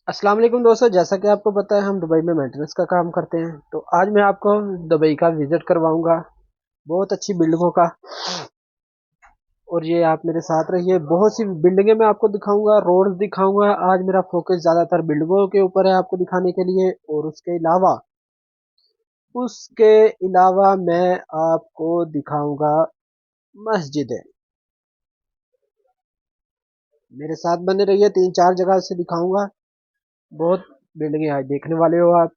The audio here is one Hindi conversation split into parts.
अस्सलाम वालेकुम दोस्तों, जैसा कि आपको पता है हम दुबई में मेंटेनेंस का काम करते हैं। तो आज मैं आपको दुबई का विजिट करवाऊंगा, बहुत अच्छी बिल्डिंगों का। और ये आप मेरे साथ रहिए, बहुत सी बिल्डिंगें मैं आपको दिखाऊंगा, रोड्स दिखाऊंगा। आज मेरा फोकस ज़्यादातर बिल्डिंगों के ऊपर है आपको दिखाने के लिए। और उसके अलावा मैं आपको दिखाऊंगा मस्जिदें। मेरे साथ बने रहिए, 3-4 जगह से दिखाऊंगा। बहुत बिल्डिंगें आज देखने वाले हो आप।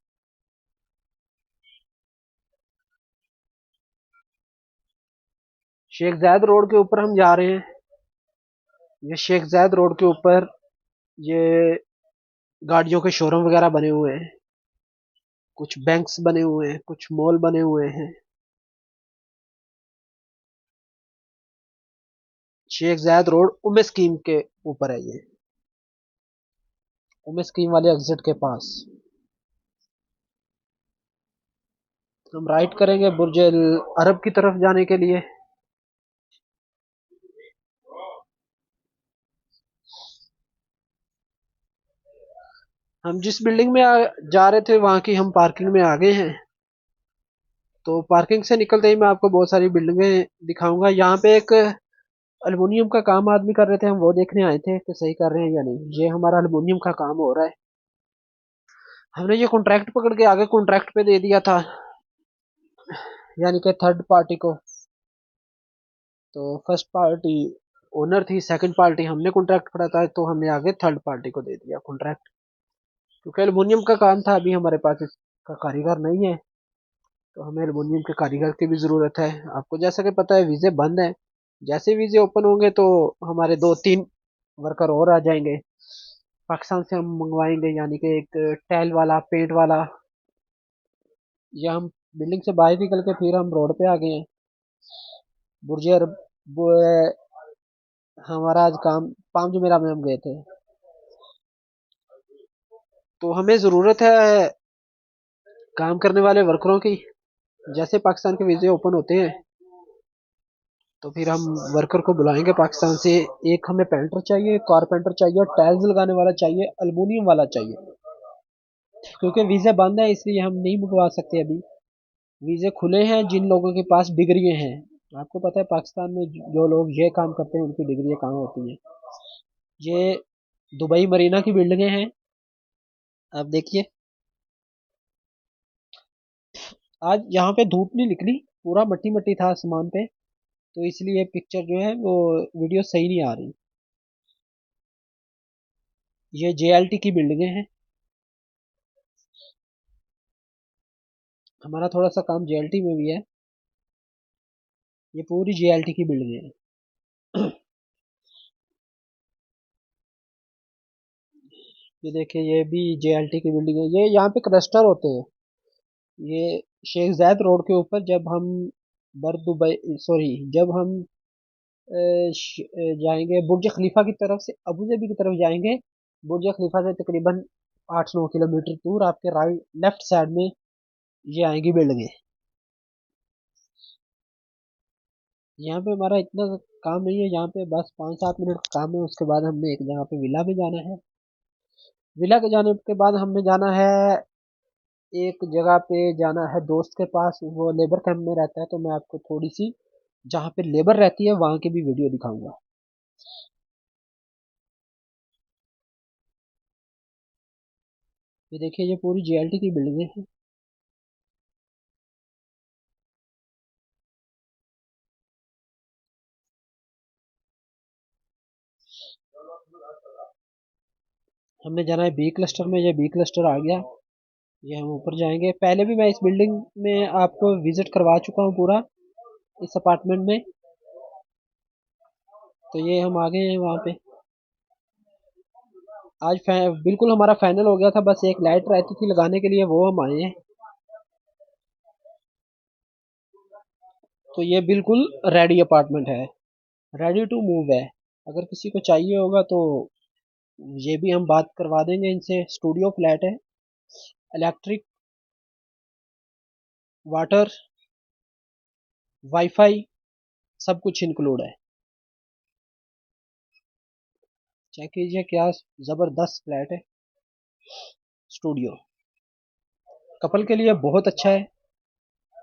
शेख जायद रोड के ऊपर हम जा रहे हैं। ये शेख जायद रोड के ऊपर ये गाड़ियों के शोरूम वगैरह बने हुए हैं, कुछ बैंक्स बने हुए हैं, कुछ मॉल बने हुए हैं। शेख जायद रोड उमे स्कीम के ऊपर है ये, उमे स्कीम वाले एग्जिट के पास। हम राइट करेंगे बुर्ज अल अरब की तरफ जाने के लिए। हम जिस बिल्डिंग में जा रहे थे वहां की हम पार्किंग में आ गए हैं। तो पार्किंग से निकलते ही मैं आपको बहुत सारी बिल्डिंगें दिखाऊंगा। यहाँ पे एक अल्मुनियम का काम आदमी कर रहे थे, हम वो देखने आए थे कि सही कर रहे हैं या नहीं। ये हमारा अल्मुनियम का काम हो रहा है। हमने ये कॉन्ट्रैक्ट पकड़ के आगे कॉन्ट्रैक्ट पे दे दिया था, यानी कि थर्ड पार्टी को। तो फर्स्ट पार्टी ओनर थी, सेकंड पार्टी हमने कॉन्ट्रैक्ट पकड़ा था, तो हमने आगे थर्ड पार्टी को दे दिया कॉन्ट्रैक्ट। क्योंकि एल्युमिनियम का काम था, अभी हमारे पास इसका कारीगर नहीं है, तो हमें एल्युमिनियम के कारीगर की भी ज़रूरत है। आपको जैसा कि पता है वीज़े बंद हैं। जैसे वीज़े ओपन होंगे तो हमारे 2-3 वर्कर और आ जाएंगे। पाकिस्तान से हम मंगवाएंगे, यानी कि एक टाइल वाला, पेंट वाला। या हम बिल्डिंग से बाहर निकल के फिर हम रोड पे आ गए हैं। बुर्ज अरब हमारा आज काम पाम जुमेरा में हम गए थे। तो हमें ज़रूरत है काम करने वाले वर्करों की। जैसे पाकिस्तान के वीज़े ओपन होते हैं तो फिर हम वर्कर को बुलाएंगे पाकिस्तान से। एक हमें पेंटर चाहिए, कारपेंटर चाहिए, टाइल्स लगाने वाला चाहिए, अल्मुनियम वाला चाहिए। क्योंकि वीज़े बंद है इसलिए हम नहीं मंगवा सकते अभी। वीज़े खुले हैं जिन लोगों के पास डिग्रियां हैं। आपको पता है पाकिस्तान में जो लोग ये काम करते हैं उनकी डिग्रियां कहाँ होती हैं। ये दुबई मरीना की बिल्डिंगें हैं, आप देखिए। आज यहाँ पे धूप नहीं निकली, पूरा मट्टी मट्टी था आसमान पे, तो इसलिए पिक्चर जो है वो वीडियो सही नहीं आ रही। ये जेएलटी की बिल्डिंगें हैं। हमारा थोड़ा सा काम जेएलटी में भी है। ये पूरी जेएलटी की बिल्डिंगें हैं। ये देखिए, ये भी जेएलटी की बिल्डिंग है। ये यहाँ पे क्लस्टर होते हैं। ये शेख जायद रोड के ऊपर जब हम बर दुबई सॉरी जब हम जाएंगे बुर्ज खलीफा की तरफ से, अबू धाबी की तरफ जाएंगे। बुर्ज खलीफा से तकरीबन 8-9 किलोमीटर दूर आपके राइट लेफ्ट साइड में ये आएंगी बिल्डिंगें। यहाँ पे हमारा इतना काम नहीं है, यहाँ पे बस 5-7 मिनट का काम है। उसके बाद हमने एक जगह पे विला में जाना है। विला के जाने के बाद हमने जाना है, एक जगह पे जाना है दोस्त के पास, वो लेबर कैंप में रहता है। तो मैं आपको थोड़ी सी जहाँ पे लेबर रहती है वहाँ की भी वीडियो दिखाऊंगा। ये देखिए, ये पूरी जेएलटी की बिल्डिंगें हैं। हमने जाना है बी क्लस्टर में, ये बी क्लस्टर आ गया। ये हम ऊपर जाएंगे। पहले भी मैं इस बिल्डिंग में आपको विजिट करवा चुका हूँ पूरा, इस अपार्टमेंट में। तो ये हम आ गए हैं वहाँ पे। आज बिल्कुल हमारा फाइनल हो गया था, बस एक लाइट रहती थी लगाने के लिए, वो हम आए हैं। तो ये बिल्कुल रेडी अपार्टमेंट है, रेडी टू मूव है। अगर किसी को चाहिए होगा तो ये भी हम बात करवा देंगे इनसे। स्टूडियो फ्लैट है, इलेक्ट्रिक, वाटर, वाईफाई, सब कुछ इंक्लूड है। चेक कीजिए क्या ज़बरदस्त फ्लैट है। स्टूडियो कपल के लिए बहुत अच्छा है।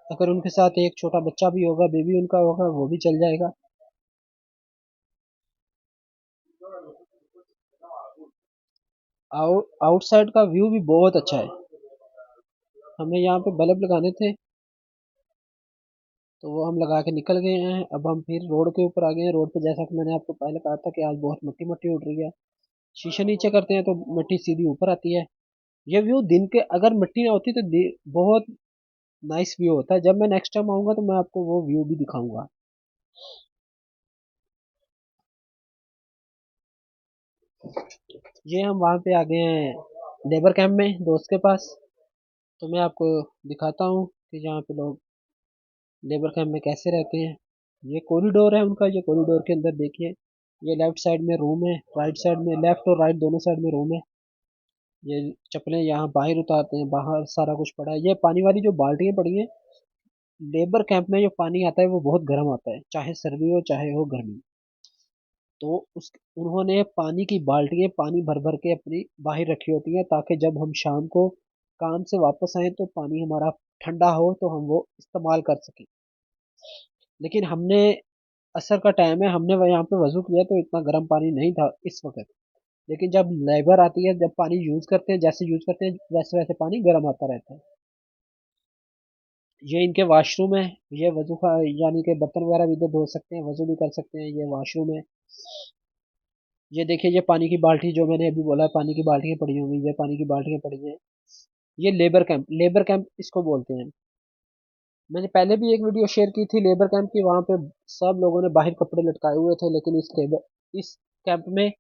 अगर उनके साथ एक छोटा बच्चा भी होगा, बेबी उनका होगा, वो भी चल जाएगा। आउटसाइड का व्यू भी बहुत अच्छा है। हमें यहाँ पे बल्ब लगाने थे, तो वो हम लगा के निकल गए हैं। अब हम फिर रोड के ऊपर आ गए हैं। रोड पे जैसा कि मैंने आपको पहले कहा था कि आज बहुत मिट्टी मिट्टी उड़ रही है। शीशे नीचे करते हैं तो मिट्टी सीधी ऊपर आती है। ये व्यू दिन के अगर मिट्टी ना होती तो बहुत नाइस व्यू होता है। जब मैं नेक्स्ट टाइम आऊंगा तो मैं आपको वो व्यू भी दिखाऊंगा। ये हम वहाँ पे आ गए हैं लेबर कैंप में, दोस्त के पास। तो मैं आपको दिखाता हूँ कि यहाँ पे लोग लेबर कैंप में कैसे रहते हैं। ये कॉरिडोर है उनका। ये कॉरिडोर के अंदर देखिए, ये लेफ्ट साइड में रूम है, राइट साइड में, लेफ्ट और राइट दोनों साइड में रूम है। ये चप्पलें यहाँ बाहर उतारते हैं, बाहर सारा कुछ पड़ा है। ये पानी वाली जो बाल्टियाँ पड़ी हैं, लेबर कैंप में जो पानी आता है वो बहुत गर्म आता है, चाहे सर्दी हो चाहे हो गर्मी। तो उस उन्होंने पानी की बाल्टियाँ पानी भर भर के अपनी बाहर रखी होती हैं, ताकि जब हम शाम को काम से वापस आए तो पानी हमारा ठंडा हो तो हम वो इस्तेमाल कर सकें। लेकिन हमने असर का टाइम है, हमने यहाँ पे वजू किया तो इतना गर्म पानी नहीं था इस वक्त। लेकिन जब लेबर आती है, जब पानी यूज करते हैं, जैसे यूज करते हैं वैसे वैसे पानी गर्म आता रहता है। ये इनके वॉशरूम है। ये वजू का यानी कि बर्तन वगैरह भी इधर धो सकते हैं, वजू भी कर सकते हैं। ये वॉशरूम है। ये देखिए, ये पानी की बाल्टी जो मैंने अभी बोला, पानी की बाल्टियाँ पड़ी होंगी, ये पानी की बाल्टियाँ पड़ी हैं। ये लेबर कैंप इसको बोलते हैं। मैंने पहले भी एक वीडियो शेयर की थी लेबर कैंप की। वहाँ पे सब लोगों ने बाहर कपड़े लटकाए हुए थे, लेकिन इस कैंप में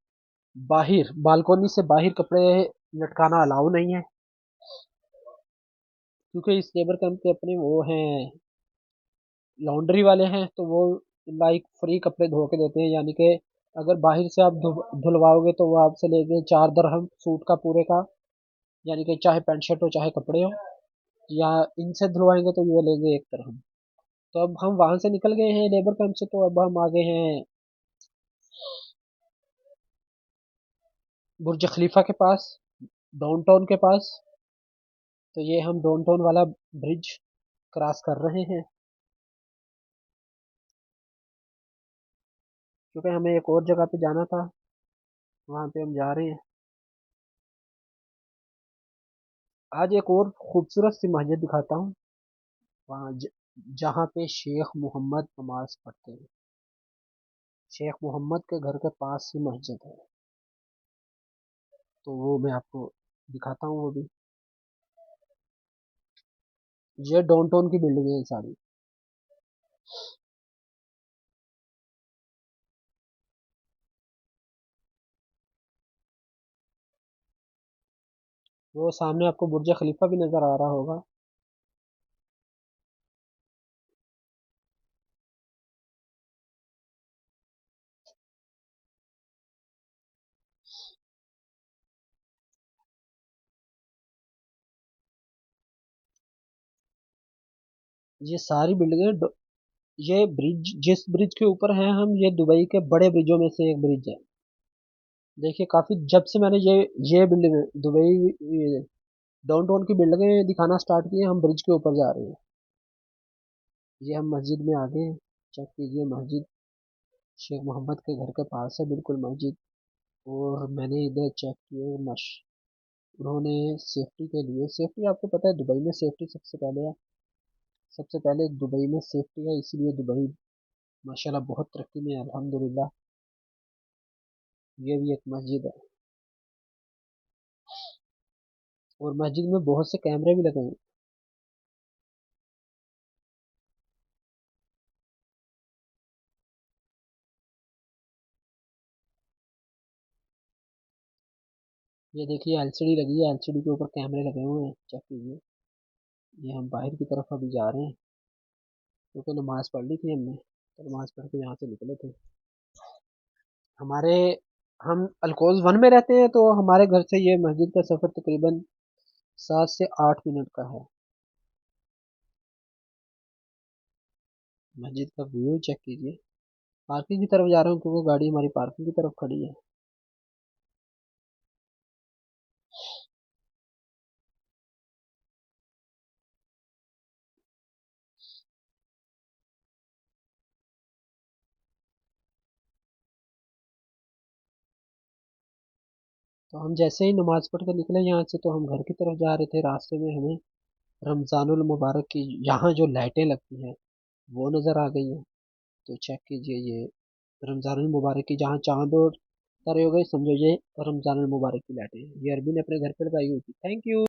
बाहर बालकोनी से बाहर कपड़े लटकाना अलाउ नहीं है, क्योंकि इस लेबर कैंप के अपने वो हैं, लॉन्ड्री वाले हैं। तो वो लाइक फ्री कपड़े धो के देते हैं, यानी कि अगर बाहर से आप धुलवाओगे तो वो आपसे लेंगे 4 दरहम सूट का पूरे का। यानी कि चाहे पैंट शर्ट हो चाहे कपड़े हो, या इनसे धुलवाएंगे तो ये लेंगे 1 दरहम। तो अब हम वहां से निकल गए हैं लेबर कैंप से, तो अब हम आ गए हैं बुर्ज खलीफा के पास, डाउनटाउन के पास। तो ये हम डाउनटाउन वाला ब्रिज क्रॉस कर रहे हैं, क्योंकि हमें एक और जगह पे जाना था। वहां पे हम जा रहे हैं। आज एक और खूबसूरत सी मस्जिद दिखाता हूँ, वहाँ जहाँ पे शेख मोहम्मद नमाज पढ़ते हैं। शेख मोहम्मद के घर के पास ही मस्जिद है। तो वो मैं आपको दिखाता हूँ वो भी। ये डाउनटाउन की बिल्डिंग है सारी। वो सामने आपको बुर्ज खलीफा भी नजर आ रहा होगा। ये सारी बिल्डिंगें, ये ब्रिज जिस ब्रिज के ऊपर हैं हम, ये दुबई के बड़े ब्रिजों में से एक ब्रिज है। देखिए, काफी जब से मैंने ये बिल्डिंग दुबई डाउनटाउन की बिल्डिंगें दिखाना स्टार्ट किए, हम ब्रिज के ऊपर जा रहे हैं। ये हम मस्जिद में आ गए हैं। चेक कीजिए, मस्जिद शेख मोहम्मद के घर के पास है बिल्कुल मस्जिद। और मैंने इधर चेक किए मश उन्होंने सेफ्टी के लिए, सेफ्टी आपको पता है दुबई में सेफ्टी सबसे पहले है। सबसे पहले दुबई में सेफ्टी है, इसीलिए दुबई माशाल्लाह बहुत तरक्की में है अल्हम्दुलिल्लाह। ये भी एक मस्जिद है, और मस्जिद में बहुत से कैमरे भी लगे हैं। ये देखिए, एलसीडी लगी है, एलसीडी के ऊपर कैमरे लगे हुए हैं, चेक कीजिए। ये हम बाहर की तरफ अभी जा रहे हैं, क्योंकि नमाज पढ़ ली थी हमने, तो नमाज पढ़ के यहाँ से निकले थे। हमारे हम अलकोज 1 में रहते हैं, तो हमारे घर से ये मस्जिद का सफ़र तकरीबन 7 से 8 मिनट का है। मस्जिद का व्यू चेक कीजिए। पार्किंग की तरफ जा रहा हूँ, क्योंकि गाड़ी हमारी पार्किंग की तरफ खड़ी है। तो हम जैसे ही नमाज पढ़ के निकले यहाँ से, तो हम घर की तरफ जा रहे थे, रास्ते में हमें रमजानुल मुबारक की यहाँ जो लाइटें लगती हैं वो नज़र आ गई हैं। तो चेक कीजिए, ये रमजानुल मुबारक की जहाँ चांद और तारे हो गए, समझो ये रमजानुल मुबारक की लाइटें हैं। ये अरबी ने अपने घर पे लगाई हुई थी। Thank you.